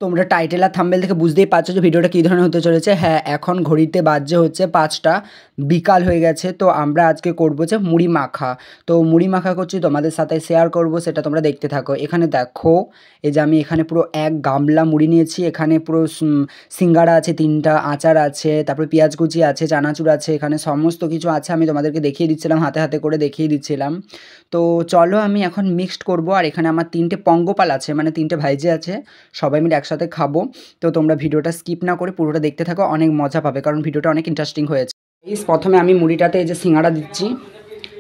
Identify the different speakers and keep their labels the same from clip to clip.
Speaker 1: তোমরা টাইটেল আর থাম্বনেল থেকে বুঝতেই পারছো যে ভিডিওটা কী ধরনের হতে চলেছে। হ্যাঁ, এখন ঘড়িতে বাজছে হচ্ছে 5টা, বিকাল হয়ে গেছে। তো আমরা আজকে করবো যে মুড়ি মাখা। তো মুড়ি মাখা করছি, তোমাদের সাথে শেয়ার করব, সেটা তোমরা দেখতে থাকো। এখানে দেখো, এই যে আমি এখানে পুরো এক গামলা মুড়ি নিয়েছি। এখানে পুরো সিঙ্গাড়া আছে 3টা, আচার আছে, তারপরে পেঁয়াজ কুচি আছে, চানাচুর আছে, এখানে সমস্ত কিছু আছে। আমি তোমাদেরকে দেখিয়ে দিচ্ছিলাম, হাতে হাতে করে দেখিয়ে দিচ্ছিলাম। তো চলো আমি এখন মিক্সড করব। আর এখানে আমার 3টে পঙ্গপাল আছে, মানে 3টে ভাইজি আছে, সবাই মিলে একসাথে খাবো। তো তোমরা ভিডিওটা স্কিপ না করে পুরোটা দেখতে থাকো, অনেক মজা পাবে, কারণ ভিডিওটা অনেক ইন্টারেস্টিং হয়েছে। প্রথমে আমি মুড়িটাতে এই যে সিঙ্গাড়া দিচ্ছি।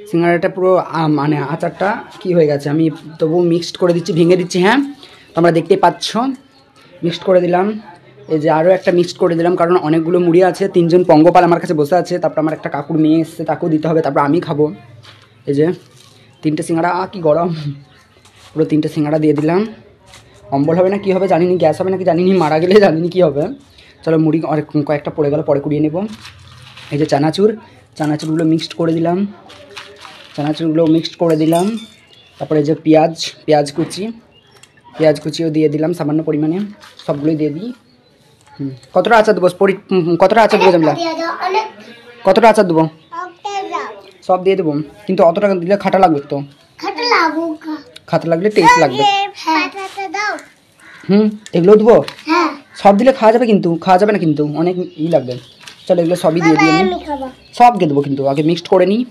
Speaker 1: সিঙ্গাড়াটা পুরো মানে আচারটা কি হয়ে গেছে, আমি তবু মিক্সড করে দিচ্ছি, ভেঙে দিচ্ছি। হ্যাঁ, তোমরা দেখতেই পাচ্ছ, মিক্সড করে দিলাম। এই যে আরও একটা মিক্সড করে দিলাম, কারণ অনেকগুলো মুড়ি আছে। 3জন পঙ্গপাল আমার কাছে বসে আছে, তারপর আমার একটা কাকুর মেয়ে এসছে, তাকেও দিতে হবে, তারপর আমি খাবো। এই যে 3টে সিঙ্গাড়া, কি গরম, পুরো 3টে সিঙ্গাড়া দিয়ে দিলাম। অম্বল হবে না কি হবে জানিনি, গ্যাস হবে নাকি জানিনি, মারা গেলে জানিনি কী হবে। চলো মুড়ি কয়েকটা পড়ে গেল, পরে কুড়িয়ে নেব। এই যে চানাচুরগুলো মিক্সড করে দিলাম, চানাচুরগুলো মিক্সড করে দিলাম। তারপরে যে পেঁয়াজ কুচিও দিয়ে দিলাম সামান্য পরিমাণে, সবগুলোই দিয়ে দিই। কতটা আচার দেবো, কতটা আচার দেবো জানলা, কতটা আচার দেবো, সব দিয়ে দেবো, কিন্তু অতটা দিলে খাটা লাগবে তো, খাটা লাগলে টেস্ট লাগবে। এগুলো দেবো, সব দিলে খাওয়া যাবে, কিন্তু খাওয়া যাবে না, কিন্তু অনেক লাগবে। চলো এগুলো সবই দিয়ে দিই, আমি সব দিয়ে দেবো, কিন্তু আগে মিক্সড করে নিই।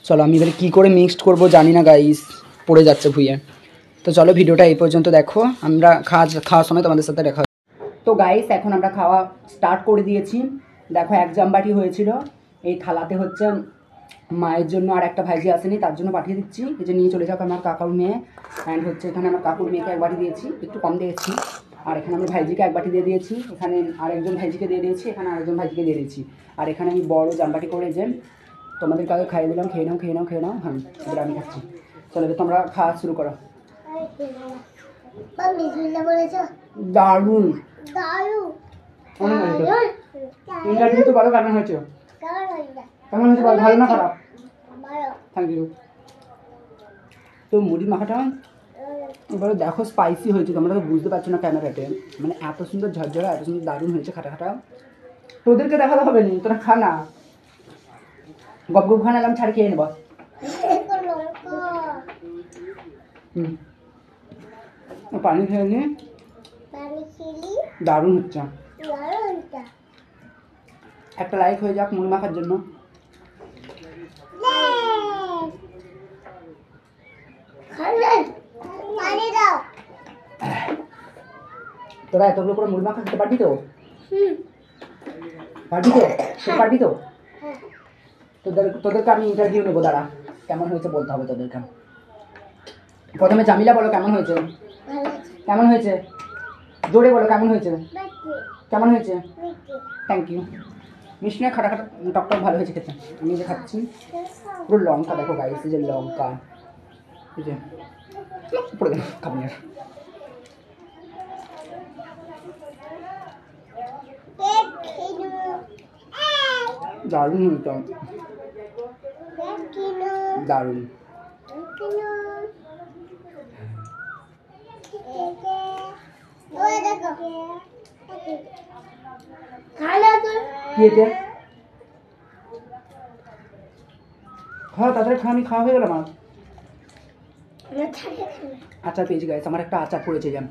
Speaker 1: চলো আমি এবারে কী করে মিক্সড করবো জানি না গাইস, পড়ে যাচ্ছে ভুঁইয়ে। তো চলো ভিডিওটা এই পর্যন্ত দেখো, আমরা খাওয়ার সময় তোমাদের সাথে দেখা। তো গাইস এখন আমরা খাওয়া স্টার্ট করে দিয়েছি। দেখো 1 জামবাটি হয়েছিল। এই থালাতে হচ্ছে মায়ের জন্য আর একটা ভাইজি আসেনি, তার জন্য পাঠিয়ে দিচ্ছি। এই যে নিয়ে চলে যাক আমার কাকার মেয়ে, অ্যান্ড হচ্ছে এখানে আমার কাকুর মেয়েকে 1 বাটি দিয়েছি, একটু কম দিয়েছি। আর এখানে আমি ভাইজিকে 1 বাটি দিয়ে দিয়েছি, এখানে আরেকজন ভাইজিকে দিয়ে দিয়েছি, এখানে আরেকজন ভাইজিকে দিয়ে দিয়েছি। আর এখানে আমি বড় জামবাটি করে যে তোমাদের কাকে খাইয়ে দিলাম, খেয়ে নাও। হ্যাঁ, এবার আমি খাচ্ছি। চলো এবার তোমরা খাওয়া শুরু করো। দারুণ, ইন্টারভিউ তো বলো কেমন হয়েছে, বলো, ভালো না খারাপ? Thank you. তো মুড়ি মাখাটা এবারে দেখো স্পাইসি হয়েছে, তোমরা তো বুঝতে পারছো না ক্যামেরাতে, মানে এত সুন্দর ঝরঝরা, এত সুন্দর দারুণ হয়েছে খাটা। তোদেরকে দেখাতে হবে না, তোরা খা না, গপ খানা এলাম, ছাড় খেয়ে নেব। পানি খেয়ে নি, দারুণ হচ্ছে। একটা লাইক হয়ে যাক মুড়ি মাখার জন্য। তোরা এতগুলো করে মুড়ি মাখা খেতে পারবি তো? পারবি তো? তোদেরকে আমি ইন্টারভিউ নেবো, দাঁড়া, কেমন হয়েছে বলতে হবে তোদেরকে। প্রথমে জামিলা বলো কেমন হয়েছে, কেমন হয়েছে, জোরে বলো কেমন হয়েছে, কেমন হয়েছে। Thank you. মিষ্টি না খাটা টক ভালো হয়েছে খেতে। আমি যে খাচ্ছি পুরো লঙ্কা, দেখো গাইস, এই যে লঙ্কা, এই যে পড়ে গেল খাবো না। দারুণ হয়েছে, দারুণ। খাওয়া তাড়াতাড়ি খাওয়া, আমি খাওয়া হয়ে গেল আমার। আচার পেয়েছি গাইস, আমার একটা আচার পড়েছে যেন।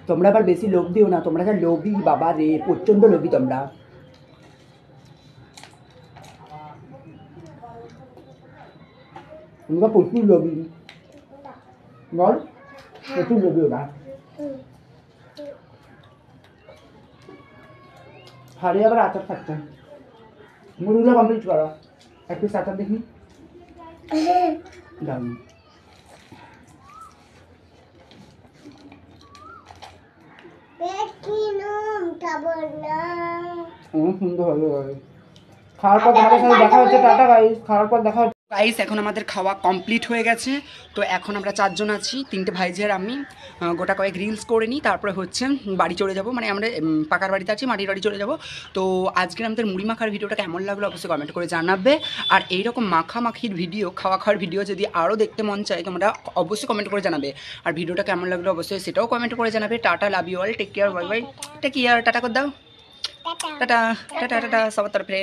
Speaker 1: তোমরা আবার বেশি লোভ দিও না, তোমরা যা লোভী বাবা রে, প্রচন্ড লোভী তোমরা। তোমরা প্রচুর লোভী, বল প্রচুর লোভী ওরা। হারে আবার আচার থাকছে, মুড়িগুলো কমপ্লিট করো, একটু আচার দেখি, দারুণ। সুন্দর হবে। খাওয়ার পর তোমাদের সাথে দেখা হচ্ছে, টাটা গাইস, খাওয়ার পর দেখা হচ্ছে। গাইস এখন আমাদের খাওয়া কমপ্লিট হয়ে গেছে। তো এখন আমরা 4 জন আছি, 3টে ভাইজি আর আমি। গোটা কয়েক রিলস করে নিই, তারপরে হচ্ছে বাড়ি চলে যাব। মানে আমরা পাকার বাড়িতে আছি, মাটির বাড়ি চলে যাব। তো আজকের আমাদের মুড়ি মাখার ভিডিওটা কেমন লাগলো অবশ্যই কমেন্ট করে জানাবে। আর এইরকম মাখামাখির ভিডিও, খাওয়া খাওয়ার ভিডিও যদি আরও দেখতে মন চায় তোমরা অবশ্যই কমেন্ট করে জানাবে। আর ভিডিওটা কেমন লাগলো অবশ্যই সেটাও কমেন্ট করে জানাবে। টাটা, love you all, take care, bye bye, take care, টাটা করে দাও, টাটা টাটা টাটা সবার তরফে।